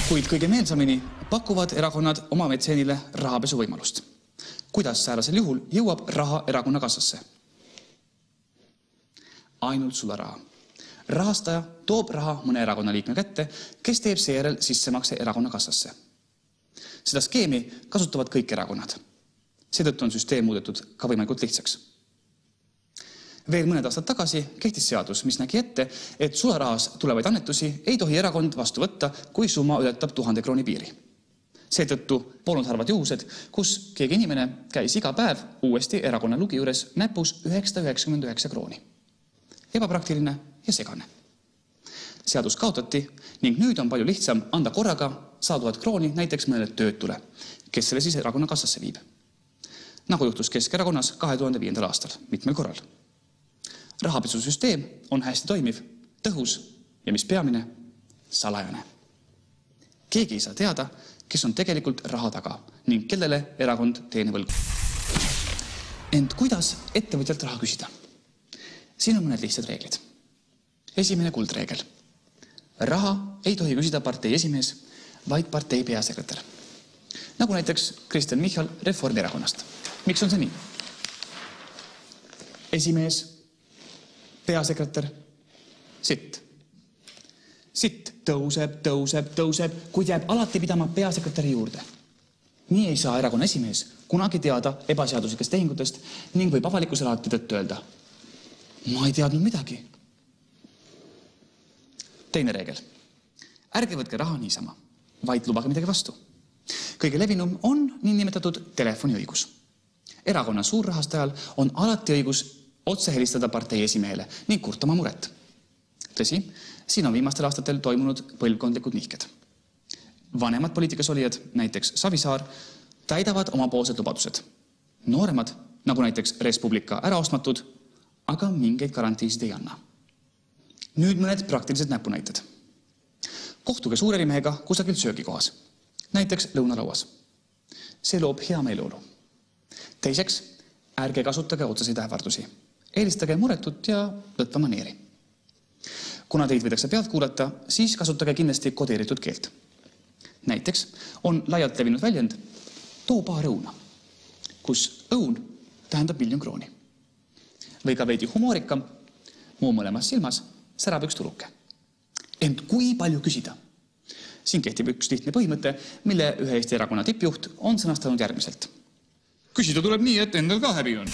Kuid kõige meelsamini pakuvad erakonnad oma metseenile rahapesu võimalust. Kuidas säärasel juhul jõuab raha erakonna kassasse? Ainult sularaha. Rahastaja toob raha mõne erakonna liikme kätte, kes teeb seejärel sissemakse erakonna kassasse. Seda skeemi kasutavad kõik erakonnad. Seetõttu on süsteem muudetud ka võimalikult lihtsaks. Veel mõned aastad tagasi kehtis seadus, mis nägi ette, et sularahas tulevaid annetusi ei tohi erakond vastu võtta, kui summa ületab 1000 krooni piiri. Seetõttu polnud harvad juhused, kus keegi inimene käis iga päev uuesti erakonna lugi juures näpus 999 krooni. Ebapraktiline ja segane. Seadus kaotati ning nüüd on palju lihtsam anda korraga 100 000 krooni näiteks mõnele töötule, kes selle siis erakonna kassasse viib. Nagu juhtus Keskerakonnas 2005. aastal mitmel korral. Rahapesusüsteem on hästi toimiv, tõhus ja mis peamine, salajane. Keegi ei saa teada, kes on tegelikult raha taga ning kellele erakond teene võlgu. Ent kuidas ettevõtjalt raha küsida? Siin on mõned lihtsad reeglid. Esimene kuldreegel. Raha ei tohi küsida partei esimees, vaid partei peasekretär. Nagu näiteks Kristen Michal Reformierakonnast. Miks on see nii? Esimees, peasekretär, sitt. Sitt tõuseb, kuid jääb alati pidama peasekretäri juurde. Nii ei saa erakonna esimees kunagi teada ebaseaduslikest tehingutest ning võib avalikkusele alati tõttu öelda. Ma ei teadnud midagi. Teine reegel. Ärge võtke raha niisama, vaid lubage midagi vastu. Kõige levinum on niinimetatud telefoniõigus. Erakonna suurrahastajal on alati õigus otse helistada partei esimehele ning kurtama muret. Tõsi, siin on viimastel aastatel toimunud põlvkondlikud nihked. Vanemad poliitikas olijad, näiteks Savisaar, täidavad omapoolsed lubadused. Nooremad, nagu näiteks Res Publica äraostmatud, aga mingeid garantiisid ei anna. Nüüd mõned praktilised näpunäited. Kohtuge suurerimehega kusagil söögikohas, näiteks lõunalauas. See loob hea meeleolu. Teiseks, ärge kasutage otseseid ähvardusi. Eelistage muretut ja lõtva maneeri. Kuna teid võidakse pealt kuulata, siis kasutage kindlasti kodeeritud keelt. Näiteks on laialt levinud väljend too paar õuna, kus õun tähendab 1 000 000 krooni. Või ka veidi humoorikam, muu mõlemas silmas särab üks tuluke. Ent kui palju küsida? Siin kehtib üks lihtne põhimõte, mille ühe Eesti erakonna tippjuht on sõnastanud järgmiselt. Küsida tuleb nii, et endal ka häbi on.